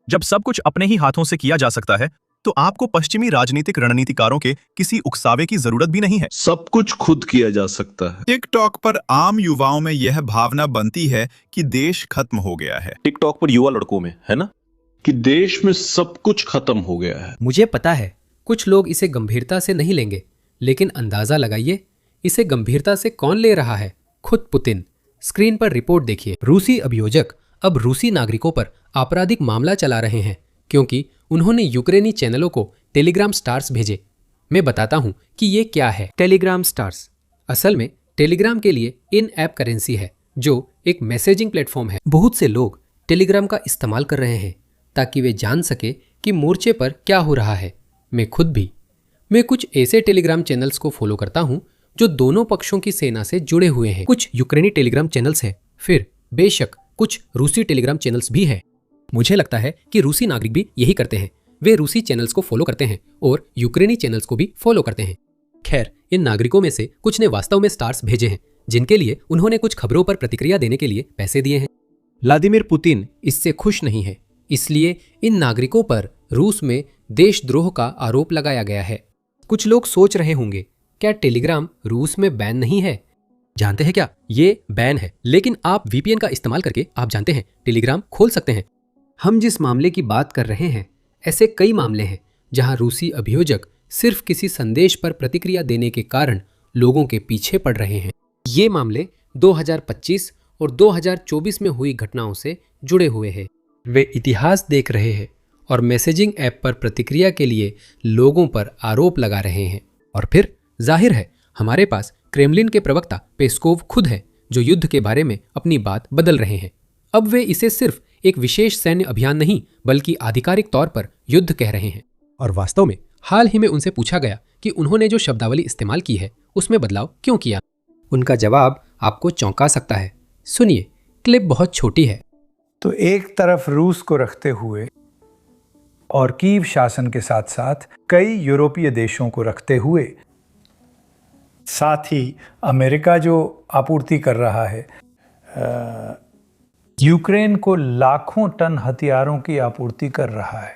जब सब कुछ अपने ही हाथों से किया जा सकता है तो आपको पश्चिमी राजनीतिक रणनीतिकारों के किसी उकसावे की जरूरत भी नहीं है। सब कुछ खुद किया जा सकता है। टिकटॉक पर आम युवाओं में यह भावना बनती है कि देश खत्म हो गया है। टिकटॉक पर युवा लड़कों में है ना कि देश में सब कुछ खत्म हो गया है। मुझे पता है कुछ लोग इसे गंभीरता से नहीं लेंगे, लेकिन अंदाजा लगाइए इसे गंभीरता से कौन ले रहा है? खुद पुतिन। स्क्रीन पर रिपोर्ट देखिए। रूसी अभियोजक अब रूसी नागरिकों पर आपराधिक मामला चला रहे हैं क्योंकि उन्होंने यूक्रेनी चैनलों को टेलीग्राम स्टार्स भेजे। मैं बताता हूं कि ये क्या है। टेलीग्राम स्टार्स असल में टेलीग्राम के लिए इन ऐप करेंसी है जो एक मैसेजिंग प्लेटफॉर्म है। बहुत से लोग टेलीग्राम का इस्तेमाल कर रहे हैं ताकि वे जान सके कि मोर्चे पर क्या हो रहा है। मैं खुद भी। मैं कुछ ऐसे टेलीग्राम चैनल्स को फॉलो करता हूं जो दोनों पक्षों की सेना से जुड़े हुए हैं। कुछ यूक्रेनी टेलीग्राम चैनल्स हैं, फिर बेशक कुछ रूसी टेलीग्राम चैनल्स भी हैं। मुझे लगता है कि रूसी नागरिक भी यही करते हैं। वे रूसी चैनल्स को फॉलो करते हैं और यूक्रेनी चैनल्स को भी फॉलो करते हैं। खैर, इन नागरिकों में से कुछ ने वास्तव में स्टार्स भेजे हैं जिनके लिए उन्होंने कुछ खबरों पर प्रतिक्रिया देने के लिए पैसे दिए हैं। व्लादिमीर पुतिन इससे खुश नहीं है, इसलिए इन नागरिकों पर रूस में देशद्रोह का आरोप लगाया गया है। कुछ लोग सोच रहे होंगे, क्या टेलीग्राम रूस में बैन नहीं है? जानते हैं क्या, ये बैन है, लेकिन आप वीपीएन का इस्तेमाल करके आप जानते हैं टेलीग्राम खोल सकते हैं। हम जिस मामले की बात कर रहे हैं, ऐसे कई मामले हैं जहां रूसी अभियोजक सिर्फ किसी संदेश पर प्रतिक्रिया देने के कारण लोगों के पीछे पड़ रहे हैं। ये मामले 2025 और 2024 में हुई घटनाओं से जुड़े हुए हैं। वे इतिहास देख रहे हैं और मैसेजिंग ऐप पर प्रतिक्रिया के लिए लोगों पर आरोप लगा रहे हैं। और फिर जाहिर है हमारे पास क्रेमलिन के प्रवक्ता पेस्कोव खुद है जो युद्ध के बारे में अपनी बात बदल रहे हैं। अब वे इसे सिर्फ एक विशेष सैन्य अभियान नहीं बल्कि आधिकारिक तौर पर युद्ध कह रहे हैं। और वास्तव में हाल ही में उनसे पूछा गया कि उन्होंने जो शब्दावली इस्तेमाल की है उसमें बदलाव क्यों किया। उनका जवाब आपको चौंका सकता है। सुनिए, क्लिप बहुत छोटी है। तो एक तरफ रूस को रखते हुए और कीव शासन के साथ साथ कई यूरोपीय देशों को रखते हुए, साथ ही अमेरिका जो आपूर्ति कर रहा है, यूक्रेन को लाखों टन हथियारों की आपूर्ति कर रहा है।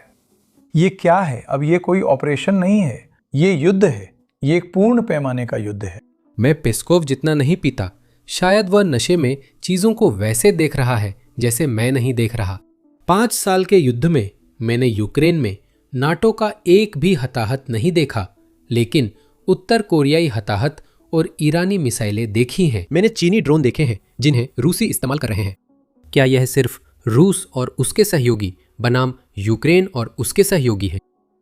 ये क्या है? अब ये कोई ऑपरेशन नहीं है, ये युद्ध है। ये एक पूर्ण पैमाने का युद्ध है। मैं पेस्कोव जितना नहीं पीता, शायद वह नशे में चीजों को वैसे देख रहा है जैसे मैं नहीं देख रहा। 5 साल के युद्ध में मैंने यूक्रेन में नाटो का एक भी हताहत नहीं देखा, लेकिन उत्तर कोरियाई हताहत और ईरानी मिसाइलें देखी हैं। मैंने चीनी ड्रोन देखे हैं जिन्हें रूसी इस्तेमाल कर रहे हैं। क्या यह सिर्फ रूस और उसके सहयोगी बनाम यूक्रेन और उसके सहयोगी हैं?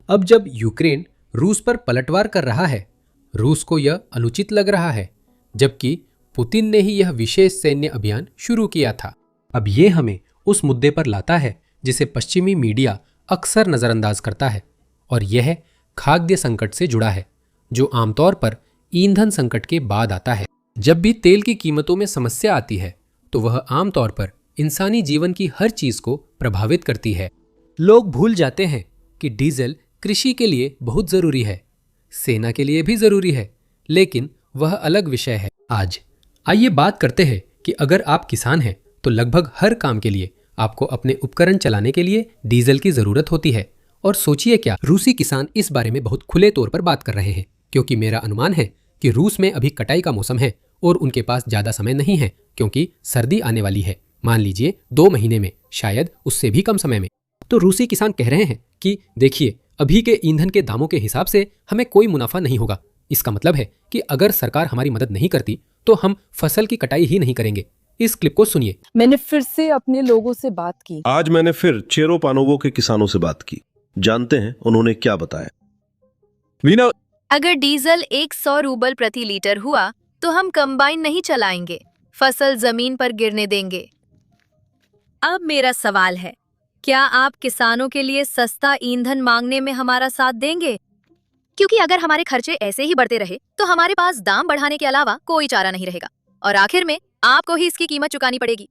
अब जब यूक्रेन रूस पर पलटवार कर रहा है, रूस को यह अनुचित लग रहा है, जबकि पुतिन ने ही यह विशेष सैन्य अभियान शुरू किया था। अब यह हमें उस मुद्दे पर लाता है जिसे पश्चिमी मीडिया अक्सर नज़रअंदाज करता है, और यह खाद्य संकट से जुड़ा है, जो आमतौर पर ईंधन संकट के बाद आता है। जब भी तेल की कीमतों में समस्या आती है तो वह आमतौर पर इंसानी जीवन की हर चीज को प्रभावित करती है। लोग भूल जाते हैं कि डीजल कृषि के लिए बहुत जरूरी है, सेना के लिए भी जरूरी है, लेकिन वह अलग विषय है। आज आइए बात करते हैं कि अगर आप किसान हैं तो लगभग हर काम के लिए आपको अपने उपकरण चलाने के लिए डीजल की जरूरत होती है। और सोचिए क्या रूसी किसान इस बारे में बहुत खुले तौर पर बात कर रहे हैं, क्योंकि मेरा अनुमान है कि रूस में अभी कटाई का मौसम है और उनके पास ज्यादा समय नहीं है, क्योंकि सर्दी आने वाली है। मान लीजिए 2 महीने में, शायद उससे भी कम समय में। तो रूसी किसान कह रहे हैं कि देखिए, अभी के ईंधन के दामों के हिसाब से हमें कोई मुनाफा नहीं होगा। इसका मतलब है कि अगर सरकार हमारी मदद नहीं करती तो हम फसल की कटाई ही नहीं करेंगे। इस क्लिप को सुनिए। मैंने फिर से अपने लोगों से बात की। आज मैंने फिर चेरोपानोवो के किसानों से बात की। जानते हैं उन्होंने क्या बताया? वीना, अगर डीजल 100 रूबल प्रति लीटर हुआ तो हम कंबाइन नहीं चलाएंगे, फसल जमीन पर गिरने देंगे। अब मेरा सवाल है, क्या आप किसानों के लिए सस्ता ईंधन मांगने में हमारा साथ देंगे? क्योंकि अगर हमारे खर्चे ऐसे ही बढ़ते रहे तो हमारे पास दाम बढ़ाने के अलावा कोई चारा नहीं रहेगा और आखिर में आपको ही इसकी कीमत चुकानी पड़ेगी।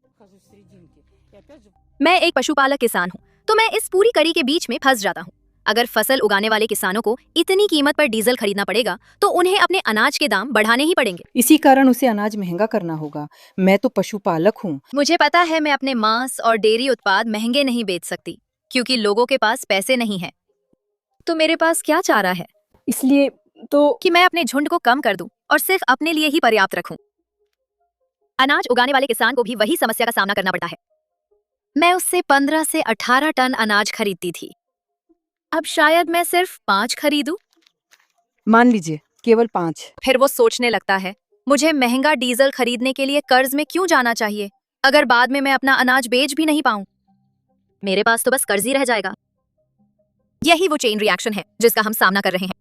मैं एक पशुपालक किसान हूँ, तो मैं इस पूरी कड़ी के बीच में फंस जाता हूँ। अगर फसल उगाने वाले किसानों को इतनी कीमत पर डीजल खरीदना पड़ेगा तो उन्हें अपने अनाज के दाम बढ़ाने ही पड़ेंगे। इसी कारण उसे अनाज महंगा करना होगा। मैं तो पशुपालक हूँ। मुझे पता है मैं अपने मांस और डेयरी उत्पाद महंगे नहीं बेच सकती क्योंकि लोगों के पास पैसे नहीं है। तो मेरे पास क्या चारा है इसलिए तो कि मैं अपने झुंड को कम कर दूं और सिर्फ अपने लिए ही पर्याप्त रखूं। अनाज उगाने वाले किसान को भी वही समस्या का सामना करना पड़ता है। मैं उससे 15 से 18 टन अनाज खरीदती थी, अब शायद मैं सिर्फ 5 खरीदूं। मान लीजिए केवल 5। फिर वो सोचने लगता है मुझे महंगा डीजल खरीदने के लिए कर्ज में क्यों जाना चाहिए अगर बाद में मैं अपना अनाज बेच भी नहीं पाऊं। मेरे पास तो बस कर्ज ही रह जाएगा। यही वो चेन रिएक्शन है जिसका हम सामना कर रहे हैं।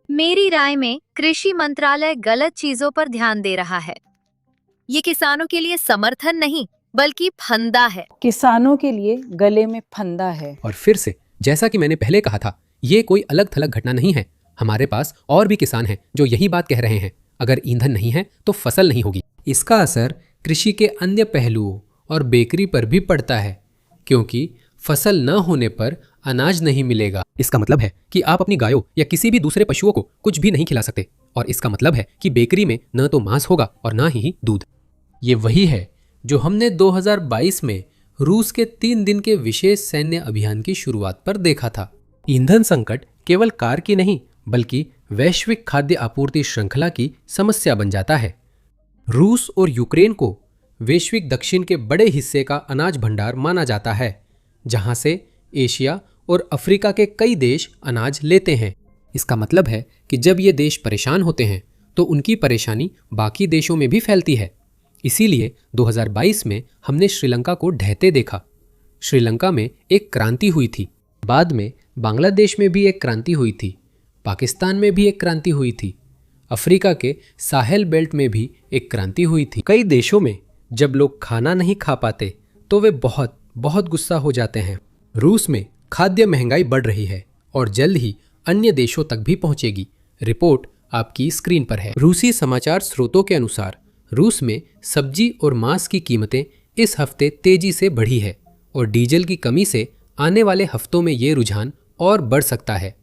मेरी राय में कृषि मंत्रालय गलत चीजों पर ध्यान दे रहा है। ये किसानों के लिए समर्थन नहीं बल्कि फंदा है। किसानों के लिए गले में फंदा है। और फिर से जैसा कि मैंने पहले कहा था, ये कोई अलग थलग घटना नहीं है। हमारे पास और भी किसान हैं जो यही बात कह रहे हैं, अगर ईंधन नहीं है तो फसल नहीं होगी। इसका असर कृषि के अन्य पहलुओं और बेकरी पर भी पड़ता है, क्योंकि फसल न होने पर अनाज नहीं मिलेगा। इसका मतलब है कि आप अपनी गायों या किसी भी दूसरे पशुओं को कुछ भी नहीं खिला सकते, और इसका मतलब है कि बेकरी में न तो मांस होगा और न ही दूध। ये वही है जो हमने 2022 में रूस के 3 दिन के विशेष सैन्य अभियान की शुरुआत पर देखा था। ईंधन संकट केवल कार की नहीं बल्कि वैश्विक खाद्य आपूर्ति श्रृंखला की समस्या बन जाता है। रूस और यूक्रेन को वैश्विक दक्षिण के बड़े हिस्से का अनाज भंडार माना जाता है, जहां से एशिया और अफ्रीका के कई देश अनाज लेते हैं। इसका मतलब है कि जब ये देश परेशान होते हैं तो उनकी परेशानी बाकी देशों में भी फैलती है। इसीलिए 2022 में हमने श्रीलंका को ढहते देखा। श्रीलंका में एक क्रांति हुई थी, बाद में बांग्लादेश में भी एक क्रांति हुई थी, पाकिस्तान में भी एक क्रांति हुई थी, अफ्रीका के साहेल बेल्ट में भी एक क्रांति हुई थी। कई देशों में जब लोग खाना नहीं खा पाते तो वे बहुत बहुत गुस्सा हो जाते हैं। रूस में खाद्य महंगाई बढ़ रही है और जल्द ही अन्य देशों तक भी पहुंचेगी। रिपोर्ट आपकी स्क्रीन पर है। रूसी समाचार स्रोतों के अनुसार रूस में सब्जी और मांस की कीमतें इस हफ्ते तेजी से बढ़ी है और डीजल की कमी से आने वाले हफ्तों में ये रुझान और बढ़ सकता है।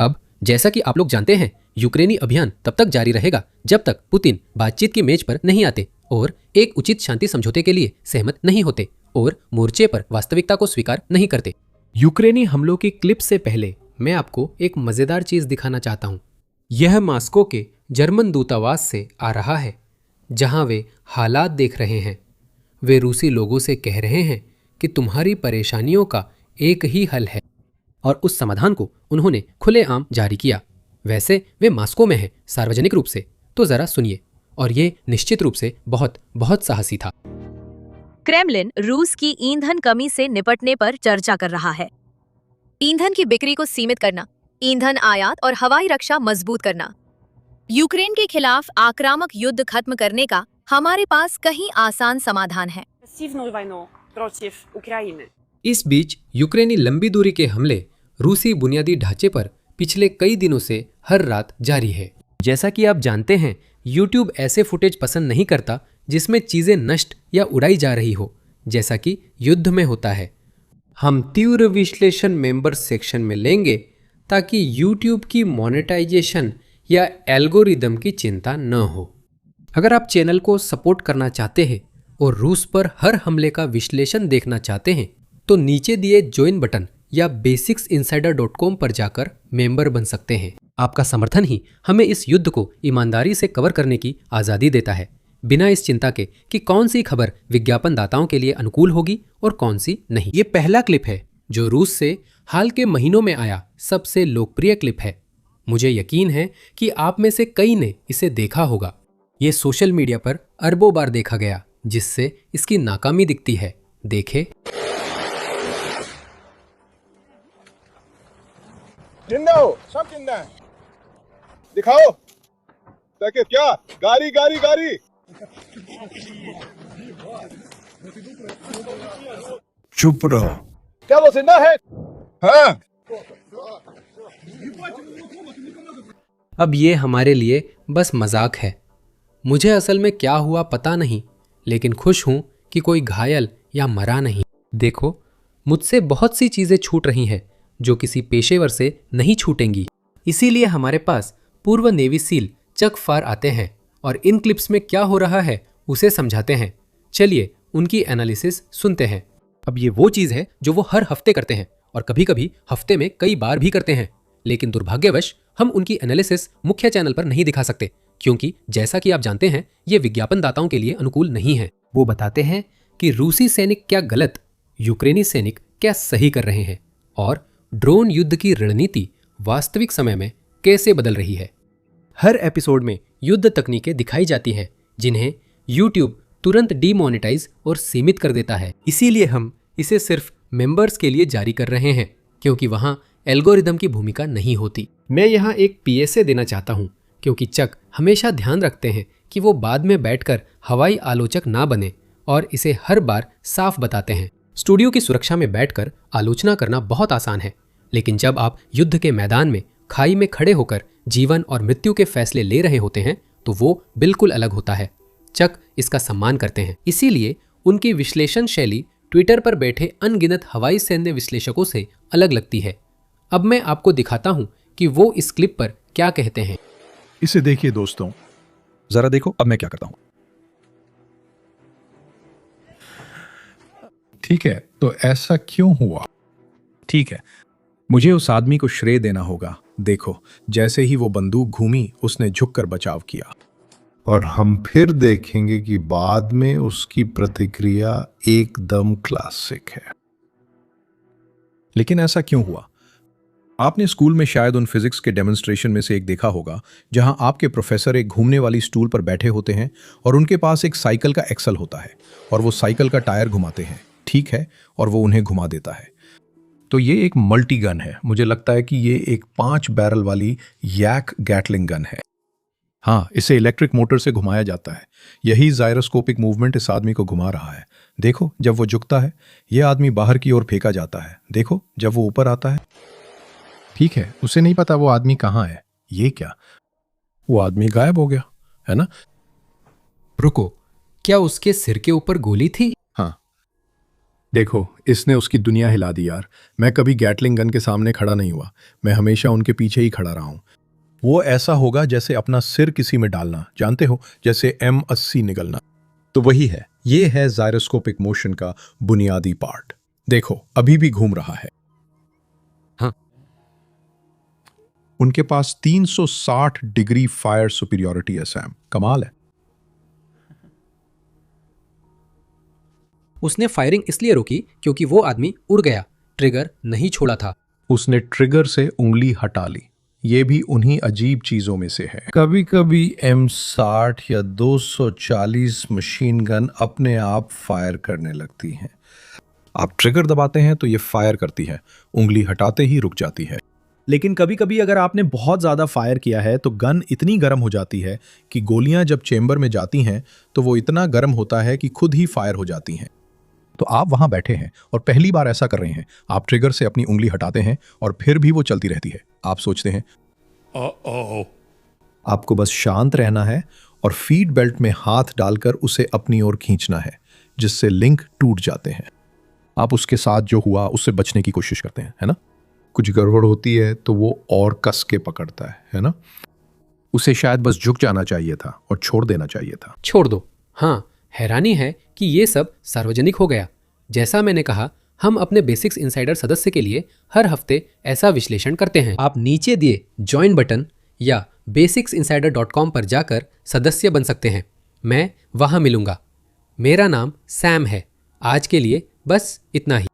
अब जैसा कि आप लोग जानते हैं, यूक्रेनी अभियान तब तक जारी रहेगा जब तक पुतिन बातचीत की मेज पर नहीं आते और एक उचित शांति समझौते के लिए सहमत नहीं होते और मोर्चे पर वास्तविकता को स्वीकार नहीं करते। यूक्रेनी हमलों की क्लिप से पहले मैं आपको एक मजेदार चीज दिखाना चाहता हूँ। यह मास्को के जर्मन दूतावास से आ रहा है, जहां वे हालात देख रहे हैं। वे रूसी लोगों से कह रहे हैं कि तुम्हारी परेशानियों का एक ही हल है, और उस समाधान को उन्होंने खुलेआम जारी किया। वैसे वे मास्को में हैं, सार्वजनिक रूप से, तो जरा सुनिए। और ये निश्चित रूप से बहुत बहुत साहसी था। क्रेमलिन रूस की ईंधन कमी से निपटने पर चर्चा कर रहा है। ईंधन की बिक्री को सीमित करना, ईंधन आयात और हवाई रक्षा मजबूत करना, यूक्रेन के खिलाफ आक्रामक युद्ध खत्म करने का हमारे पास कहीं आसान समाधान है। इस बीच यूक्रेनी लंबी दूरी के हमले रूसी बुनियादी ढांचे पर पिछले कई दिनों से हर रात जारी है। जैसा कि आप जानते हैं, YouTube ऐसे फुटेज पसंद नहीं करता जिसमें चीजें नष्ट या उड़ाई जा रही हो, जैसा कि युद्ध में होता है। हम तीव्र विश्लेषण मेंबर्स सेक्शन में लेंगे ताकि YouTube की मोनेटाइजेशन या एल्गोरिदम की चिंता न हो। अगर आप चैनल को सपोर्ट करना चाहते हैं और रूस पर हर हमले का विश्लेषण देखना चाहते हैं तो नीचे दिए ज्वाइन बटन या basicsinsider.com पर जाकर मेंबर बन सकते हैं। आपका समर्थन ही हमें इस युद्ध को ईमानदारी से कवर करने की आज़ादी देता है, बिना इस चिंता के कि कौन सी खबर विज्ञापनदाताओं के लिए अनुकूल होगी और कौन सी नहीं। ये पहला क्लिप है जो रूस से हाल के महीनों में आया सबसे लोकप्रिय क्लिप है। मुझे यकीन है कि आप में से कई ने इसे देखा होगा। ये सोशल मीडिया पर अरबों बार देखा गया, जिससे इसकी नाकामी दिखती है। देखे। जिंदा हो, सब जिंदा है। दिखाओ ताकि क्या गाड़ी गाड़ी गाड़ी। चुप रहो। क्या वो जिंदा है? हाँ। अब ये हमारे लिए बस मजाक है। मुझे असल में क्या हुआ पता नहीं, लेकिन खुश हूं कि कोई घायल या मरा नहीं। देखो, मुझसे बहुत सी चीजें छूट रही हैं जो किसी पेशेवर से नहीं छूटेंगी। इसीलिए हमारे पास पूर्व नेवी सील चक फार आते हैं और इन क्लिप्स में क्या हो रहा है उसे समझाते हैं। चलिए उनकी एनालिसिस सुनते हैं। अब ये वो चीज है जो वो हर हफ्ते करते हैं और कभी कभी हफ्ते में कई बार भी करते हैं, लेकिन दुर्भाग्यवश हम उनकी एनालिसिस मुख्य चैनल पर नहीं दिखा सकते, क्योंकि जैसा कि आप जानते हैं ये विज्ञापनदाताओं के लिए अनुकूल नहीं है। वो बताते हैं कि रूसी सैनिक क्या गलत, यूक्रेनी सैनिक क्या सही कर रहे हैं और ड्रोन युद्ध की रणनीति वास्तविक समय में कैसे बदल रही है। हर एपिसोड में युद्ध तकनीकें दिखाई जाती हैं जिन्हें YouTube तुरंत डीमोनेटाइज और सीमित कर देता है। इसीलिए हम इसे सिर्फ मेंबर्स के लिए जारी कर रहे हैं, क्योंकि वहां एल्गोरिदम की भूमिका नहीं होती। मैं यहाँ एक PSA देना चाहता हूँ, क्योंकि चक हमेशा ध्यान रखते हैं कि वो बाद में बैठकर हवाई आलोचक ना बने और इसे हर बार साफ बताते हैं। स्टूडियो की सुरक्षा में बैठकर आलोचना करना बहुत आसान है, लेकिन जब आप युद्ध के मैदान में खाई में खड़े होकर जीवन और मृत्यु के फैसले ले रहे होते हैं तो वो बिल्कुल अलग होता है। चक इसका सम्मान करते हैं, इसीलिए उनकी विश्लेषण शैली ट्विटर पर बैठे अनगिनत हवाई सैन्य विश्लेषकों से अलग लगती है। अब मैं आपको दिखाता हूं कि वो इस क्लिप पर क्या कहते हैं। इसे देखिए दोस्तों, जरा देखो अब मैं क्या करता हूं। ठीक है, तो ऐसा क्यों हुआ? ठीक है, मुझे उस आदमी को श्रेय देना होगा। देखो, जैसे ही वो बंदूक घूमी उसने झुककर बचाव किया। और हम फिर देखेंगे कि बाद में उसकी प्रतिक्रिया एकदम क्लासिक है। लेकिन ऐसा क्यों हुआ? आपने स्कूल में शायद उन फिजिक्स के डेमोन्स्ट्रेशन में से एक देखा होगा जहां आपके प्रोफेसर एक घूमने वाली स्टूल पर बैठे होते हैं और उनके पास एक साइकिल का एक्सल होता है और वो साइकिल का टायर घुमाते हैं, ठीक है, और वो उन्हें घुमा देता है। तो ये एक मल्टी गन है। मुझे लगता है कि ये एक 5 बैरल वाली यैक गैटलिंग गन है। हाँ, इसे इलेक्ट्रिक मोटर से घुमाया जाता है। यही जायरोस्कोपिक मूवमेंट इस आदमी को घुमा रहा है। देखो, जब वो झुकता है यह आदमी बाहर की ओर फेंका जाता है। देखो, जब वो ऊपर आता है। ठीक है, उसे नहीं पता वो आदमी कहाँ है। ये क्या, वो आदमी गायब हो गया, है ना? रुको, क्या उसके सिर के ऊपर गोली थी? हाँ, देखो, इसने उसकी दुनिया हिला दी यार। मैं कभी गैटलिंग गन के सामने खड़ा नहीं हुआ, मैं हमेशा उनके पीछे ही खड़ा रहा हूं। वो ऐसा होगा जैसे अपना सिर किसी में डालना, जानते हो, जैसे M80 निकलना। तो वही है, ये है जायरोस्कोपिक मोशन का बुनियादी पार्ट। देखो, अभी भी घूम रहा है। हाँ, उनके पास 360 डिग्री फायर सुपीरियरिटी है सैम, कमाल है। उसने फायरिंग इसलिए रोकी क्योंकि वो आदमी उड़ गया, ट्रिगर नहीं छोड़ा था। उसने ट्रिगर से उंगली हटा ली। ये भी उन्हीं अजीब चीजों में से है। कभी कभी M60 या 240 मशीन गन अपने आप फायर करने लगती हैं। आप ट्रिगर दबाते हैं तो ये फायर करती है, उंगली हटाते ही रुक जाती है। लेकिन कभी कभी अगर आपने बहुत ज्यादा फायर किया है तो गन इतनी गर्म हो जाती है कि गोलियां जब चेंबर में जाती हैं तो वो इतना गर्म होता है कि खुद ही फायर हो जाती हैं। तो आप वहां बैठे हैं और पहली बार ऐसा कर रहे हैं। आप ट्रिगर से अपनी उंगली हटाते हैं और फिर भी वो चलती रहती है। आप सोचते हैं आपको बस शांत रहना है और फीड बेल्ट में हाथ डालकर उसे अपनी ओर खींचना है, जिससे लिंक टूट जाते हैं। आप उसके साथ जो हुआ उससे बचने की कोशिश करते हैं, है ना? कुछ गड़बड़ होती है तो वो और कस के पकड़ता है ना? उसे शायद बस झुक जाना चाहिए था और छोड़ देना चाहिए था। छोड़ दो। हाँ, हैरानी है कि ये सब सार्वजनिक हो गया। जैसा मैंने कहा, हम अपने बेसिक्स इनसाइडर सदस्य के लिए हर हफ्ते ऐसा विश्लेषण करते हैं। आप नीचे दिए ज्वाइन बटन या basicsinsider.com पर जाकर सदस्य बन सकते हैं। मैं वहां मिलूंगा। मेरा नाम सैम है। आज के लिए बस इतना ही।